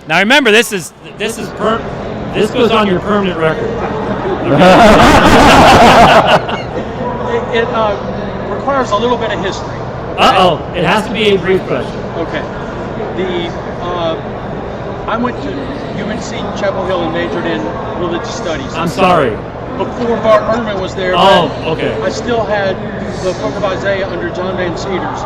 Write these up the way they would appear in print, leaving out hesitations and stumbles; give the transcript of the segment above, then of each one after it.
Now remember, this goes on your permanent record. It requires a little bit of history. It has to be a brief question. Okay. I went to UNC Chapel Hill and majored in religious studies. I'm sorry. Before Bart Ehrman was there. Okay. I still had the Book of Isaiah under John Van Cedars.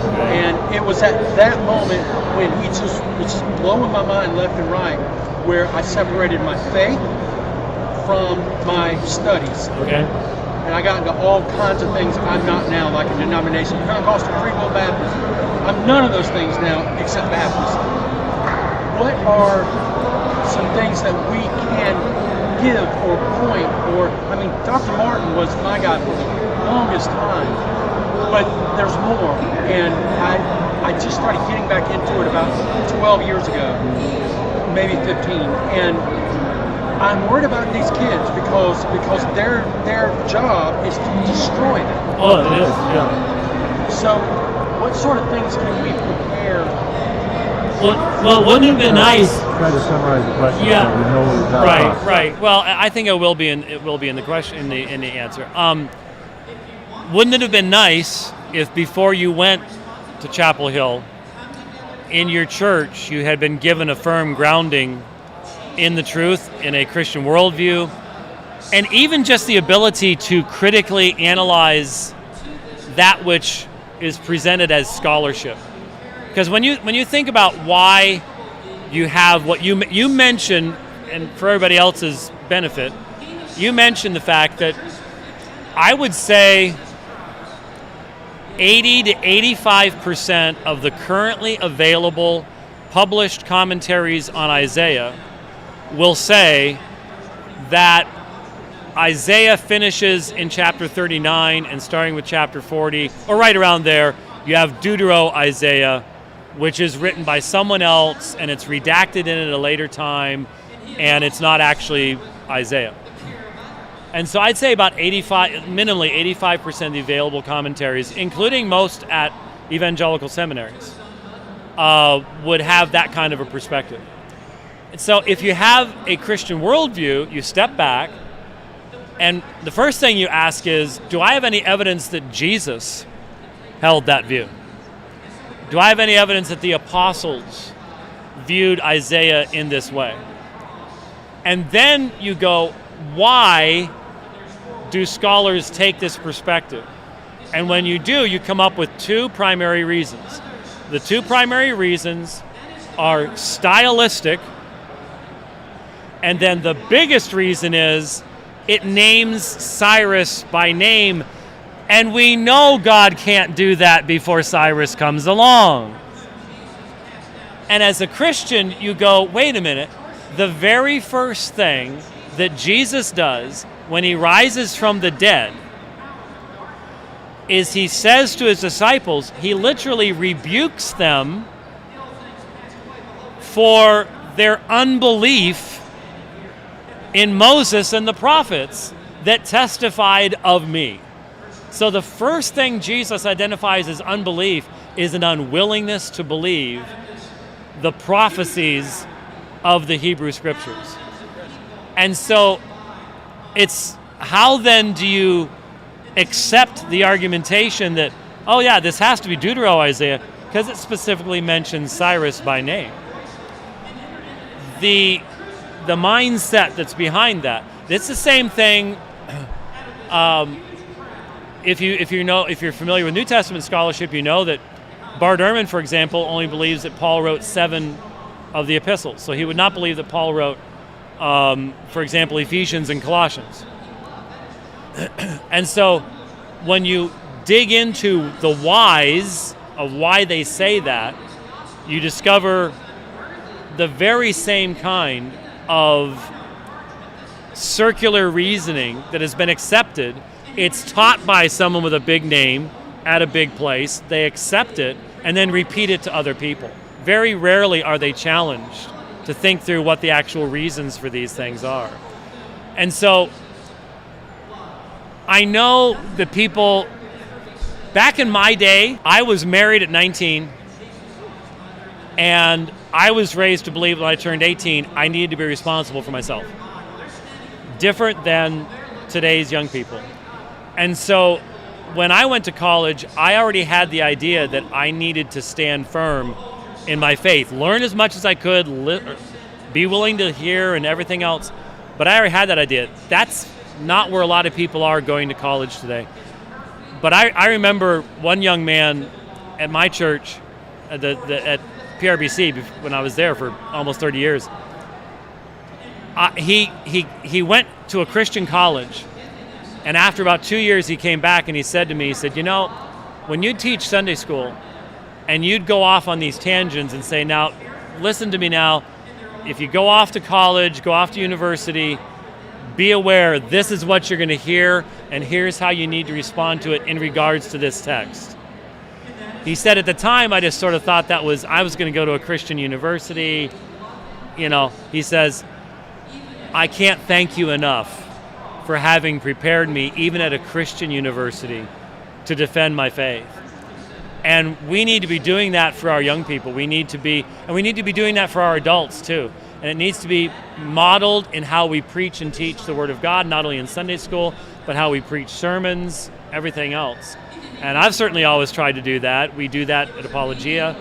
Okay. And it was at that moment when he just was blowing my mind left and right, where I separated my faith from my studies. Okay. And I got into all kinds of things I'm not now, like a denomination, Pentecostal Free Will Baptist. I'm none of those things now except Baptist. What are some things that we can give or point, or, I mean, Dr. Martin was my guy for the longest time, but there's more, and I just started getting back into it about 12 years ago, maybe 15, and I'm worried about these kids because their job is to destroy them. Oh, it is, yeah. So, what sort of things can we prepare? Well, wouldn't it have been nice? Try to summarize the question. Yeah. So we know what we're talking about. Right. Well, I think it will be in the question in the answer. Wouldn't it have been nice if before you went to Chapel Hill, in your church, you had been given a firm grounding in the truth, in a Christian worldview, and even just the ability to critically analyze that which is presented as scholarship? Because when you think about why you have what you mentioned, and for everybody else's benefit, you mentioned the fact that I would say 80 to 85% of the currently available published commentaries on Isaiah will say that Isaiah finishes in chapter 39 and starting with chapter 40, or right around there, you have Deutero-Isaiah, which is written by someone else, and it's redacted in at a later time, and it's not actually Isaiah. And so I'd say about minimally 85% of the available commentaries, including most at evangelical seminaries, would have that kind of a perspective. And so if you have a Christian worldview, you step back, and the first thing you ask is, do I have any evidence that Jesus held that view? Do I have any evidence that the apostles viewed Isaiah in this way? And then you go, why do scholars take this perspective? And when you do, you come up with two primary reasons. The two primary reasons are stylistic, and then the biggest reason is it names Cyrus by name, and we know God can't do that before Cyrus comes along. And as a Christian, you go, wait a minute, the very first thing that Jesus does when he rises from the dead is he says to his disciples, he literally rebukes them for their unbelief in Moses and the prophets that testified of me. So the first thing Jesus identifies as unbelief is an unwillingness to believe the prophecies of the Hebrew Scriptures. And so it's how then do you accept the argumentation that, oh yeah, this has to be Deutero-Isaiah because it specifically mentions Cyrus by name. The mindset that's behind that, it's the same thing. If you're familiar with New Testament scholarship, you know that Bart Ehrman, for example, only believes that Paul wrote 7 of the epistles. So he would not believe that Paul wrote, for example, Ephesians and Colossians. And so when you dig into the whys of why they say that, you discover the very same kind of circular reasoning that has been accepted. It's taught by someone with a big name at a big place. They accept it and then repeat it to other people. Very rarely are they challenged to think through what the actual reasons for these things are. And so I know that people, back in my day, I was married at 19, and I was raised to believe when I turned 18, I needed to be responsible for myself. Different than today's young people. And so when I went to college, I already had the idea that I needed to stand firm in my faith, learn as much as I could, be willing to hear and everything else. But I already had that idea. That's not where a lot of people are going to college today. But I remember one young man at my church, at PRBC, when I was there for almost 30 years. He went to a Christian college, and after about 2 years he came back and he said to me, he said, when you teach Sunday school and you'd go off on these tangents and say, now, listen to me now, if you go off to college, go off to university, be aware this is what you're going to hear, and here's how you need to respond to it in regards to this text. He said at the time, I just sort of thought I was going to go to a Christian university. He says, I can't thank you enough for having prepared me, even at a Christian university, to defend my faith. And we need to be doing that for our young people. We need to be doing that for our adults too. And it needs to be modeled in how we preach and teach the Word of God, not only in Sunday school, but how we preach sermons, everything else. And I've certainly always tried to do that. We do that at Apologia,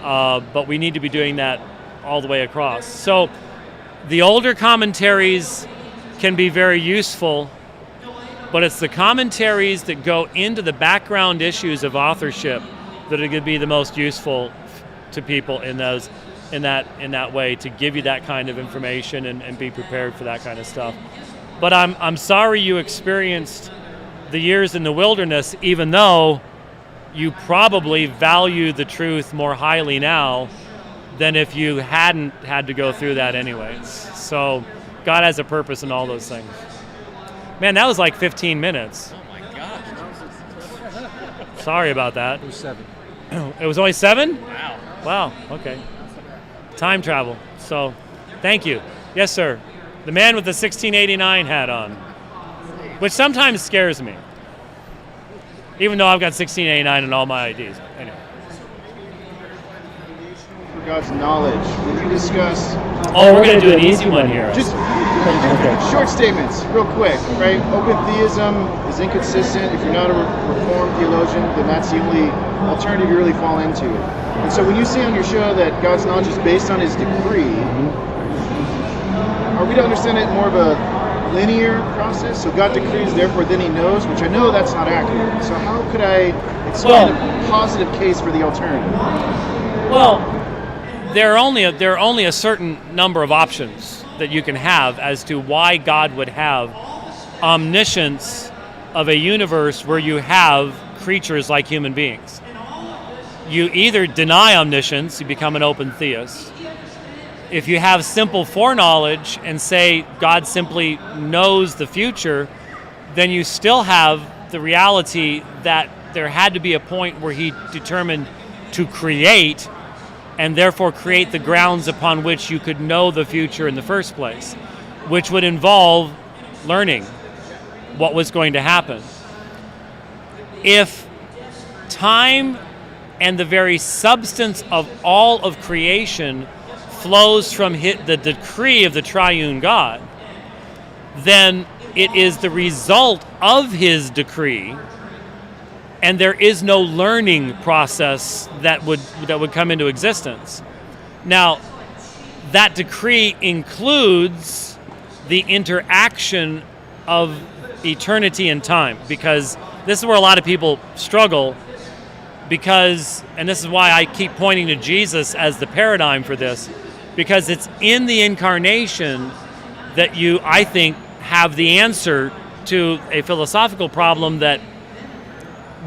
but we need to be doing that all the way across. So the older commentaries can be very useful, but it's the commentaries that go into the background issues of authorship that are going to be the most useful to people in that way, to give you that kind of information and be prepared for that kind of stuff. But I'm sorry you experienced the years in the wilderness, even though you probably value the truth more highly now than if you hadn't had to go through that anyways. So God has a purpose in all those things. Man, that was like 15 minutes. Oh my gosh. Sorry about that. It was 7. It was only 7? Wow. Wow, okay. Time travel. So, thank you. Yes, sir. The man with the 1689 hat on, which sometimes scares me, even though I've got 1689 in all my IDs. Anyway. For God's knowledge, would you discuss Oh, we're going to do an easy one here. just short statements, real quick, right? Open theism is inconsistent. If you're not a Reformed theologian, then that's the only alternative you really fall into. And so when you say on your show that God's knowledge is based on his decree, are we to understand it more of a linear process? So God decrees, therefore then he knows, which I know that's not accurate. So how could I explain a positive case for the alternative? Well, there are only a certain number of options that you can have as to why God would have omniscience of a universe where you have creatures like human beings. You either deny omniscience, you become an open theist. If you have simple foreknowledge and say God simply knows the future, then you still have the reality that there had to be a point where he determined to create, and therefore create the grounds upon which you could know the future in the first place, which would involve learning what was going to happen. If time and the very substance of all of creation flows from the decree of the triune God, then it is the result of his decree, and there is no learning process that would come into existence. Now, that decree includes the interaction of eternity and time, because this is where a lot of people struggle, and this is why I keep pointing to Jesus as the paradigm for this, because it's in the incarnation that you, I think, have the answer to a philosophical problem that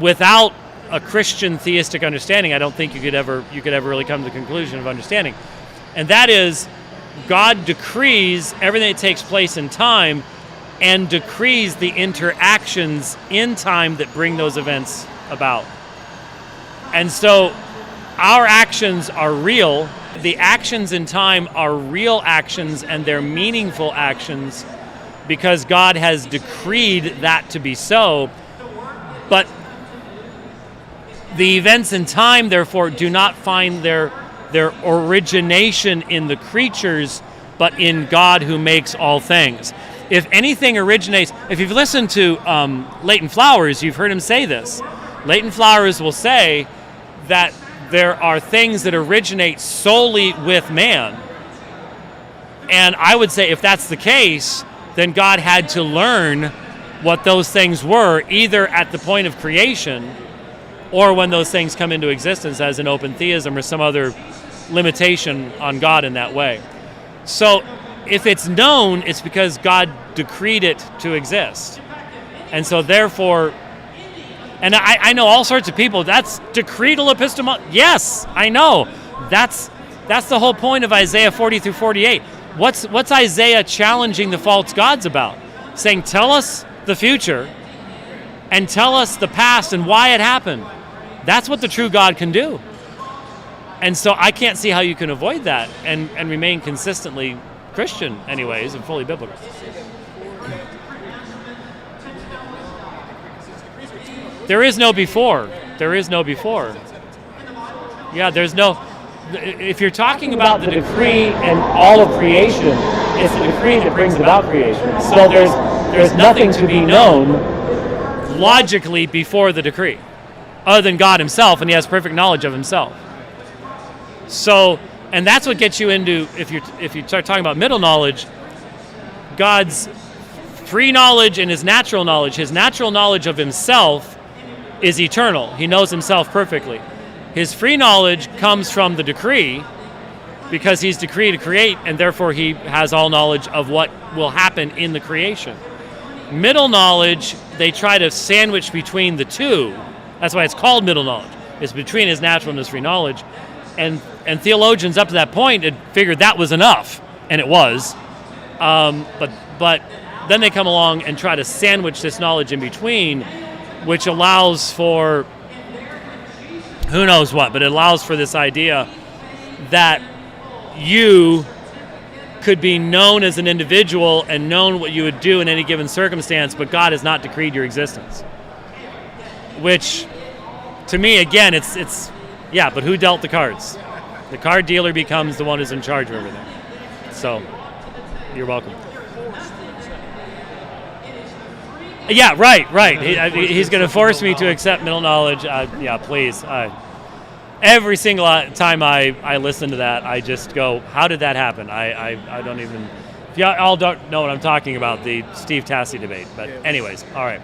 without a Christian theistic understanding, I don't think you could ever really come to the conclusion of understanding. And that is, God decrees everything that takes place in time and decrees the interactions in time that bring those events about. And so our actions are real. The actions in time are real actions, and they're meaningful actions because God has decreed that to be so. But the events in time, therefore, do not find their their origination in the creatures, but in God who makes all things. If anything originates, if you've listened to Leighton Flowers, you've heard him say this. Leighton Flowers will say that there are things that originate solely with man. And I would say if that's the case, then God had to learn what those things were, either at the point of creation or when those things come into existence as an open theism or some other limitation on God in that way. So if it's known, it's because God decreed it to exist. And so therefore, and I know all sorts of people, that's decretal epistemology. Yes, I know. That's the whole point of Isaiah 40 through 48. What's Isaiah challenging the false gods about? Saying, tell us the future and tell us the past and why it happened. That's what the true God can do. And so I can't see how you can avoid that and remain consistently Christian anyways and fully biblical. There is no before. There is no before. Yeah, there's no... If you're talking about the decree and all of creation, it's the decree that brings about creation. So there's nothing to be known logically before the decree, other than God himself, and he has perfect knowledge of himself. So, and that's what gets you into, if you start talking about middle knowledge, God's free knowledge and his natural knowledge of himself is eternal. He knows himself perfectly. His free knowledge comes from the decree because he's decreed to create, and therefore he has all knowledge of what will happen in the creation. Middle knowledge, they try to sandwich between the two. That's why it's called middle knowledge. It's between his natural and his free knowledge. And theologians up to that point had figured that was enough, and it was. But then they come along and try to sandwich this knowledge in between, which allows for who knows what, but it allows for this idea that you could be known as an individual and known what you would do in any given circumstance, but God has not decreed your existence. Which, to me, again, it's yeah, but who dealt the cards? The card dealer becomes the one who's in charge of everything. So, you're welcome. Yeah, right. He's going to force me to accept middle knowledge. Yeah, please. Every single time I listen to that, I just go, how did that happen? I don't even... If y'all don't know what I'm talking about, the Steve Tassi debate. But anyways, all right.